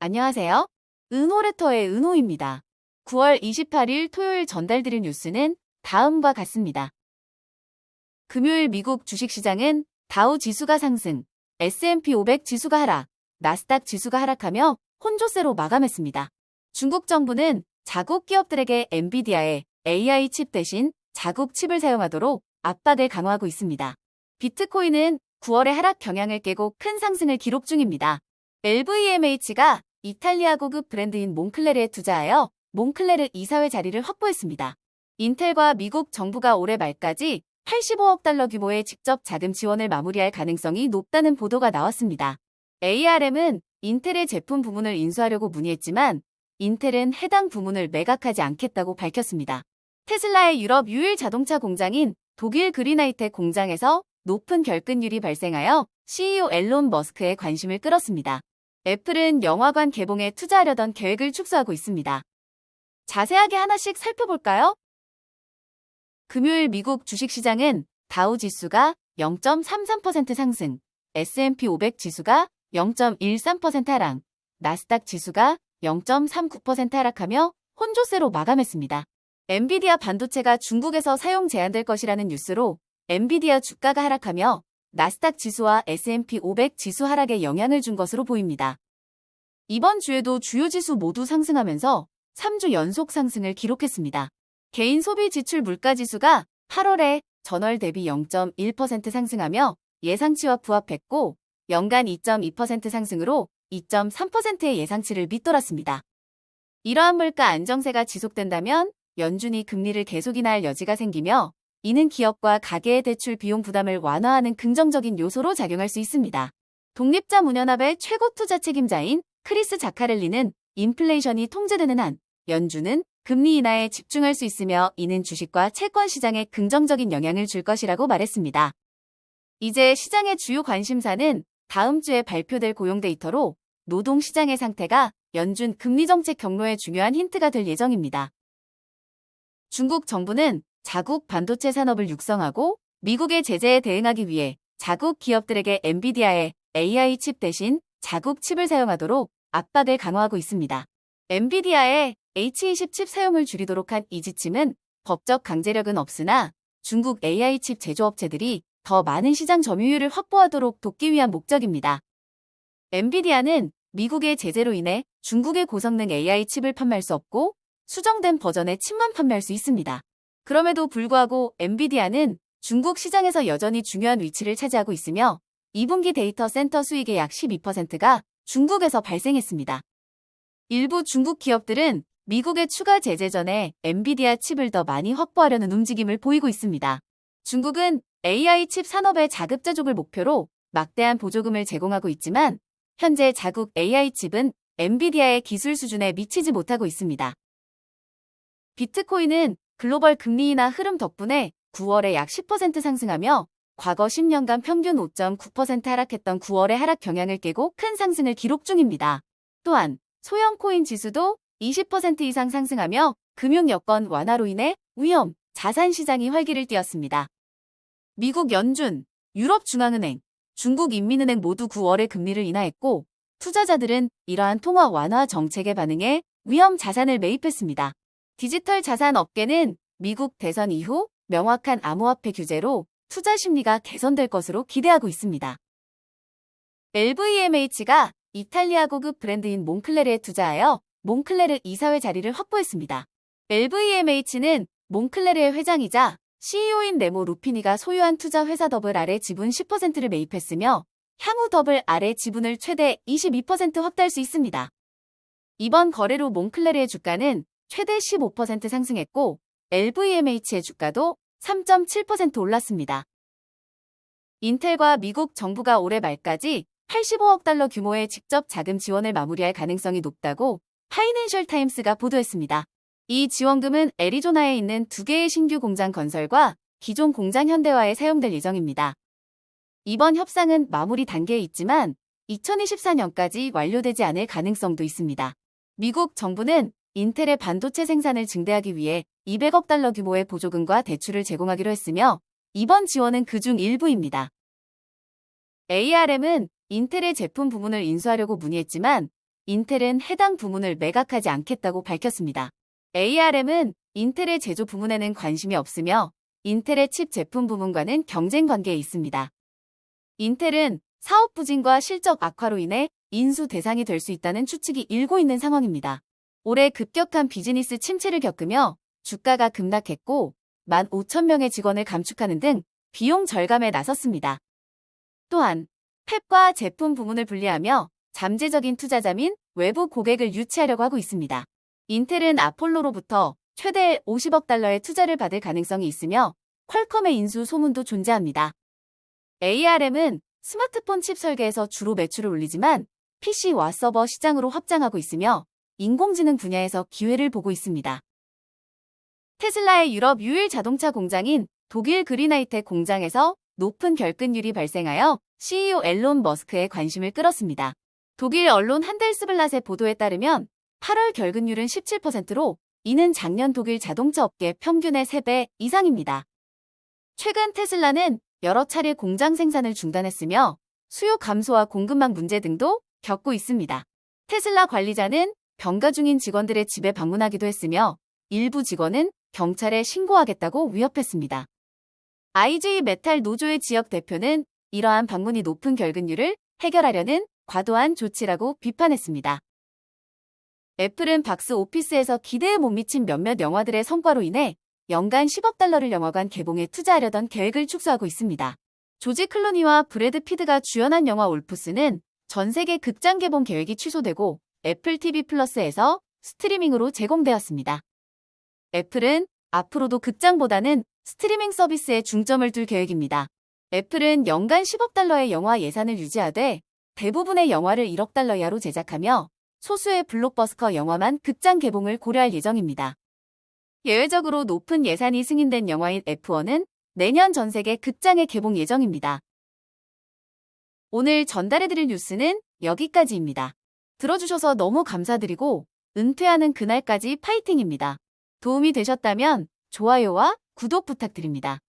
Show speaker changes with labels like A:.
A: 안녕하세요. 은호레터의 은호입니다. 9월 28일 토요일 전달드린 뉴스는 다음과 같습니다. 금요일 미국 주식시장은 다우 지수가 상승, S&P 500 지수가 하락, 나스닥 지수가 하락하며 혼조세로 마감했습니다. 중국 정부는 자국 기업들에게 엔비디아의 AI 칩 대신 자국 칩을 사용하도록 압박을 강화하고 있습니다. 비트코인은 9월의 하락 경향을 깨고 큰 상승을 기록 중입니다. LVMH가 이탈리아 고급 브랜드인 몽클레르에 투자하여 몽클레르 이사회 자리를 확보했습니다. 인텔과 미국 정부가 올해 말까지 85억 달러 규모의 직접 자금 지원을 마무리할 가능성이 높다는 보도가 나왔습니다. ARM은 인텔의 제품 부문을 인수하려고 문의했지만 인텔은 해당 부문을 매각하지 않겠다고 밝혔습니다. 테슬라의 유럽 유일 자동차 공장인 독일 그린하이텍 공장에서 높은 결근율이 발생하여 CEO 앨런 머스크의 관심을 끌었습니다. 애플은 영화관 개봉에 투자하려던 계획을 축소하고 있습니다. 자세하게 하나씩 살펴볼까요? 금요일 미국 주식시장은 다우 지수가 0.33% 상승, S&P 500 지수가 0.13% 하락, 나스닥 지수가 0.39% 하락하며 혼조세로 마감했습니다. 엔비디아 반도체가 중국에서 사용 제한될 것이라는 뉴스로 엔비디아 주가가 하락하며 나스닥 지수와 S&P 500 지수 하락에 영향을 준 것으로 보입니다. 이번 주에도 주요 지수 모두 상승하면서 3주 연속 상승을 기록했습니다. 개인 소비 지출 물가 지수가 8월에 전월 대비 0.1% 상승하며 예상치와 부합했고 연간 2.2% 상승으로 2.3%의 예상치를 밑돌았습니다. 이러한 물가 안정세가 지속된다면 연준이 금리를 계속 인하할 여지가 생기며 이는 기업과 가계의 대출 비용 부담을 완화하는 긍정적인 요소로 작용할 수 있습니다. 독립자 문연합의 최고 투자 책임자인 크리스 자카렐리는 인플레이션이 통제되는 한 연준은 금리 인하에 집중할 수 있으며 이는 주식과 채권 시장에 긍정적인 영향을 줄 것이라고 말했습니다. 이제 시장의 주요 관심사는 다음 주에 발표될 고용 데이터로 노동시장의 상태가 연준 금리 정책 경로에 중요한 힌트가 될 예정입니다. 중국 정부는 자국 반도체 산업을 육성하고 미국의 제재에 대응하기 위해 자국 기업들에게 엔비디아의 AI 칩 대신 자국 칩을 사용하도록 압박을 강화하고 있습니다. 엔비디아의 H20 칩 사용을 줄이도록 한 이 지침은 법적 강제력은 없으나 중국 AI 칩 제조업체들이 더 많은 시장 점유율을 확보하도록 돕기 위한 목적입니다. 엔비디아는 미국의 제재로 인해 중국의 고성능 AI 칩을 판매할 수 없고 수정된 버전의 칩만 판매할 수 있습니다. 그럼에도 불구하고 엔비디아는 중국 시장에서 여전히 중요한 위치를 차지하고 있으며 2분기 데이터 센터 수익의 약 12%가 중국에서 발생했습니다. 일부 중국 기업들은 미국의 추가 제재 전에 엔비디아 칩을 더 많이 확보하려는 움직임을 보이고 있습니다. 중국은 AI 칩 산업의 자급자족을 목표로 막대한 보조금을 제공하고 있지만 현재 자국 AI 칩은 엔비디아의 기술 수준에 미치지 못하고 있습니다. 비트코인은 글로벌 금리 인하 흐름 덕분에 9월에 약 10% 상승하며 과거 10년간 평균 5.9% 하락했던 9월의 하락 경향을 깨고 큰 상승을 기록 중입니다. 또한 소형 코인 지수도 20% 이상 상승하며 금융 여건 완화로 인해 위험, 자산 시장이 활기를 띠었습니다. 미국 연준, 유럽 중앙은행, 중국 인민은행 모두 9월에 금리를 인하했고 투자자들은 이러한 통화 완화 정책에 반응해 위험 자산을 매입했습니다. 디지털 자산 업계는 미국 대선 이후 명확한 암호화폐 규제로 투자 심리가 개선될 것으로 기대하고 있습니다. LVMH가 이탈리아 고급 브랜드인 몽클레르에 투자하여 몽클레르 이사회 자리를 확보했습니다. LVMH는 몽클레르의 회장이자 CEO인 레모 루피니가 소유한 투자 회사 더블 R의 지분 10%를 매입했으며 향후 더블 R의 지분을 최대 22% 확대할 수 있습니다. 이번 거래로 몽클레르의 주가는 최대 15% 상승했고 LVMH의 주가도 3.7% 올랐습니다. 인텔과 미국 정부가 올해 말까지 85억 달러 규모의 직접 자금 지원을 마무리할 가능성이 높다고 파이낸셜 타임스가 보도했습니다. 이 지원금은 애리조나에 있는 2개의 신규 공장 건설과 기존 공장 현대화에 사용될 예정입니다. 이번 협상은 마무리 단계에 있지만 2024년까지 완료되지 않을 가능성도 있습니다. 미국 정부는 인텔의 반도체 생산을 증대하기 위해 200억 달러 규모의 보조금과 대출을 제공하기로 했으며 이번 지원은 그중 일부입니다. ARM은 인텔의 제품 부문을 인수하려고 문의했지만 인텔은 해당 부문을 매각하지 않겠다고 밝혔습니다. ARM은 인텔의 제조 부문에는 관심이 없으며 인텔의 칩 제품 부문과는 경쟁 관계에 있습니다. 인텔은 사업 부진과 실적 악화로 인해 인수 대상이 될 수 있다는 추측이 일고 있는 상황입니다. 올해 급격한 비즈니스 침체를 겪으며 주가가 급락했고 15,000명의 직원을 감축하는 등 비용 절감에 나섰습니다. 또한 팹과 제품 부문을 분리하며 잠재적인 투자자 및 외부 고객을 유치하려고 하고 있습니다. 인텔은 아폴로로부터 최대 50억 달러의 투자를 받을 가능성이 있으며 퀄컴의 인수 소문도 존재합니다. ARM은 스마트폰 칩 설계에서 주로 매출을 올리지만 PC와 서버 시장으로 확장하고 있으며 인공지능 분야에서 기회를 보고 있습니다. 테슬라의 유럽 유일 자동차 공장인 독일 그린하이텍 공장에서 높은 결근율이 발생하여 CEO 앨런 머스크의 관심을 끌었습니다. 독일 언론 한델스블랏의 보도에 따르면 8월 결근율은 17%로 이는 작년 독일 자동차 업계 평균의 3배 이상입니다. 최근 테슬라는 여러 차례 공장 생산을 중단했으며 수요 감소와 공급망 문제 등도 겪고 있습니다. 테슬라 관리자는 병가 중인 직원들의 집에 방문하기도 했으며 일부 직원은 경찰에 신고하겠다고 위협했습니다. IG 메탈 노조의 지역 대표는 이러한 방문이 높은 결근율을 해결하려는 과도한 조치라고 비판했습니다. 애플은 박스 오피스에서 기대에 못 미친 몇몇 영화들의 성과로 인해 연간 10억 달러를 영화관 개봉에 투자하려던 계획을 축소하고 있습니다. 조지 클루니와 브래드 피드가 주연한 영화 올프스는 전 세계 극장 개봉 계획이 취소되고 애플 TV 플러스에서 스트리밍으로 제공되었습니다. 애플은 앞으로도 극장보다는 스트리밍 서비스에 중점을 둘 계획입니다. 애플은 연간 10억 달러의 영화 예산을 유지하되 대부분의 영화를 1억 달러 이하로 제작하며 소수의 블록버스터 영화만 극장 개봉을 고려할 예정입니다. 예외적으로 높은 예산이 승인된 영화인 F1은 내년 전 세계 극장에 개봉 예정입니다. 오늘 전달해드릴 뉴스는 여기까지입니다. 들어주셔서 너무 감사드리고 은퇴하는 그날까지 파이팅입니다. 도움이 되셨다면 좋아요와 구독 부탁드립니다.